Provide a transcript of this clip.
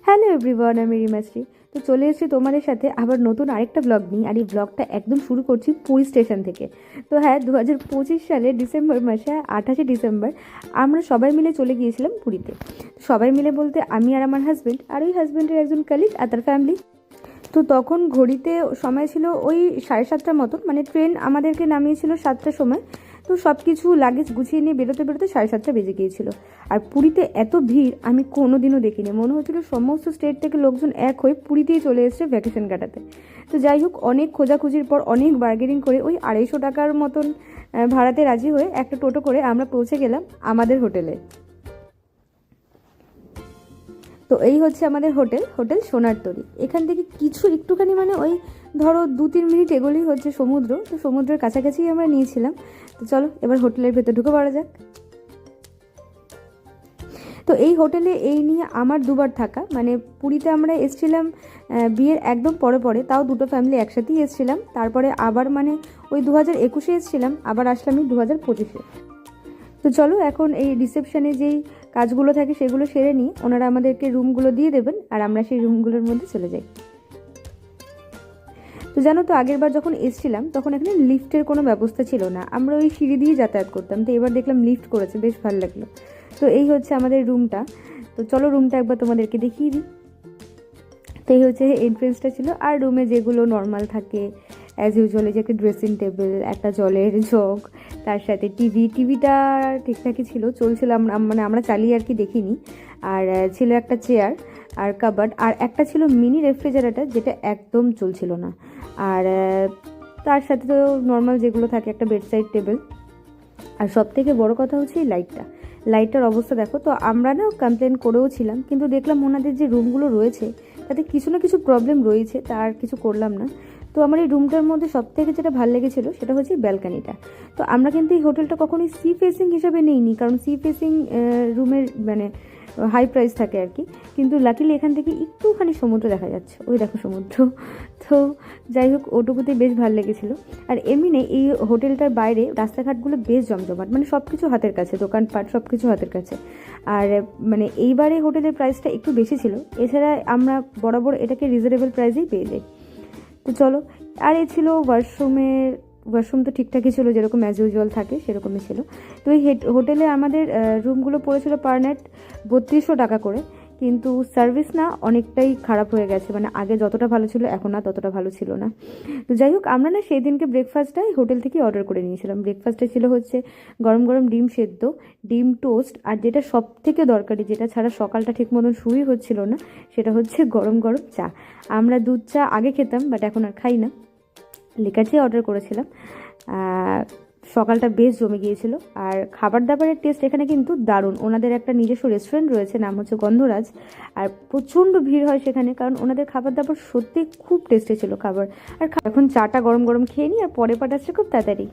Hello everyone, আমি রিমাশ্রী। তো চলে এসেছি তোমাদের সাথে আবার নতুন আরেকটা ব্লগ নিয়ে। আর এই ব্লগটা একদম শুরু করছি পুরী স্টেশন থেকে। তো হ্যাঁ, 2025 সালে ডিসেম্বর মাসে 28শে ডিসেম্বর আমরা সবাই মিলে চলে গিয়েছিলাম পুরীতে। সবাই মিলে বলতে আমি আর আমার হাজব্যান্ড আর ওই হাজব্যান্ডের একজন কালিগ আর তার ফ্যামিলি। তো তখন ঘড়িতে সময় ছিল ওই 7:30টার মতন, মানে ট্রেন আমাদেরকে নামিয়েছিল 7টার সময়। তো সব কিছু লাগেজ গুছিয়ে নিয়ে বেরোতে বেরোতে 7:30টা বেজে গিয়েছিল। আর পুরীতে এত ভিড় আমি কোনো দিনও দেখিনি। মনে হচ্ছিল সমস্ত স্টেট থেকে লোকজন এক হয়ে পুরীতেই চলে এসেছে ভ্যাকেশন কাটাতে। তো যাই হোক, অনেক খোঁজাখুঁজির পর অনেক বার্গেনিং করে ওই 250 টাকার মতন ভাড়াতে রাজি হয়ে একটা টোটো করে আমরা পৌঁছে গেলাম আমাদের হোটেলে। তো এই হচ্ছে আমাদের হোটেল সোনার তরী। এখান থেকে কিছু একটুখানি মানে ওই ধরো 2-3 মিনিট এগোলেই হচ্ছে সমুদ্র। তো সমুদ্রের কাছাকাছি আমরা নিয়েছিলাম। তো চলো এবার হোটেলের ভেতর ঢুকে পড়া যাক। তো এই হোটেলে এই নিয়ে আমার দুবার থাকা, মানে পুরীতে আমরা এসেছিলাম বিয়ের একদম পরে পরে, তাও দুটো ফ্যামিলি একসাথেই এসেছিলাম। তারপরে আবার মানে ওই 2021-এ এসেছিলাম, আবার আসলাম এই 2025-এ। তো চলো এখন এই রিসেপশনে যেই কাজগুলো থাকে সেগুলো সেরে নিয়ে ওনারা আমাদেরকে রুমগুলো দিয়ে দেবেন আর আমরা সেই রুমগুলোর মধ্যে চলে যাই। তো জানো তো, আগের বার যখন এসেছিলাম তখন এখানে লিফটের কোনো ব্যবস্থা ছিল না, আমরা ওই সিঁড়ি দিয়ে যাতায়াত করতাম। তো এবার দেখলাম লিফট করেছে, বেশ ভালো লাগলো। তো এই হচ্ছে আমাদের রুমটা। তো চলো রুমটা একবার তোমাদেরকে দেখিয়ে দিই। তো এই হচ্ছে এন্ট্রেন্সটা ছিল। আর রুমে যেগুলো নর্মাল থাকে অ্যাজ ইউজুয়াল, যে একটা ড্রেসিং টেবিল, একটা জলের জগ, তার সাথে টিভিটা ঠিকঠাকই ছিল, চলছিল, মানে আমরা চালিয়ে আর কি দেখিনি। আর ছিল একটা চেয়ার আর কাবার্ড, আর একটা ছিল মিনি রেফ্রিজারেটর যেটা একদম চলছিল না। আর তার সাথে তো নর্মাল যেগুলো থাকে, একটা বেডসাইড টেবিল। আর সব থেকে বড় কথা হচ্ছে এই লাইটটার অবস্থা দেখো। তো আমরা না কমপ্লেন করেও ছিলাম, কিন্তু দেখলাম ওনাদের যে রুমগুলো রয়েছে তাতে কিছু না কিছু প্রবলেম রয়েছে, তা আর কিছু করলাম না। তো আমার এই রুমটার মধ্যে সব থেকে যেটা ভালো লেগেছিলো সেটা হচ্ছে ব্যালকানিটা। তো আমরা কিন্তু এই হোটেলটা কখনোই সি ফেসিং হিসাবে নেইনি, কারণ সি ফেসিং রুমের মানে হাই প্রাইস থাকে আর কি। কিন্তু লাকিলি এখান থেকে একটুখানি সমুদ্র দেখা যাচ্ছে, ওই দেখো সমুদ্র। তো যাই হোক, ওটুকুতেই বেশ ভালো লেগেছিলো। আর এমনি এই হোটেলটার বাইরে রাস্তাঘাটগুলো বেশ জমজমাট, মানে সব কিছু হাতের কাছে, দোকানপাট সব কিছু হাতের কাছে। আর মানে এইবারে হোটেলের প্রাইসটা একটু বেশি ছিল, এছাড়া আমরা বরাবর এটাকে রিজনেবল প্রাইসেই পেয়ে যাই। তো চলো, আর এই ছিল ওয়াশরুম তো ঠিকঠাকই ছিল, যেরকম অ্যাজ ইউজুয়াল থাকে সেরকমই ছিল। তো এই হোটেলে আমাদের রুমগুলো পড়েছিল পার নাইট 3200 টাকা করে। কিন্তু সার্ভিস না অনেকটাই খারাপ হয়ে গেছে, মানে আগে যতটা ভালো ছিল এখন আর ততটা ভালো ছিল না। তো যাই হোক, আমরা না সেই দিনকে ব্রেকফাস্টটাই হোটেল থেকে অর্ডার করে নিয়েছিলাম। ব্রেকফাস্টে ছিল হচ্ছে গরম গরম ডিম সেদ্ধ, ডিম টোস্ট, আর যেটা সব থেকে দরকারি, যেটা ছাড়া সকালটা ঠিক মতন শুরুই হচ্ছিল না, সেটা হচ্ছে গরম গরম চা। আমরা দুধ চা আগে খেতাম, বাট এখন আর খাই না, লিকার চা অর্ডার করেছিলাম। সকালটা বেশ জমে গিয়েছিল। আর খাবার দাবারের টেস্ট এখানে কিন্তু দারুণ। ওনাদের একটা নিজস্ব রেস্টুরেন্ট রয়েছে, নাম হচ্ছে গন্ধরাজ। আর প্রচণ্ড ভিড় হয় সেখানে, কারণ ওনাদের খাবার দাবার সত্যি খুব টেস্টি ছিল খাবার। আর এখন চাটা গরম গরম খেয়ে নিই, আর পরে পাঠাচ্ছে খুব তাড়াতাড়ি।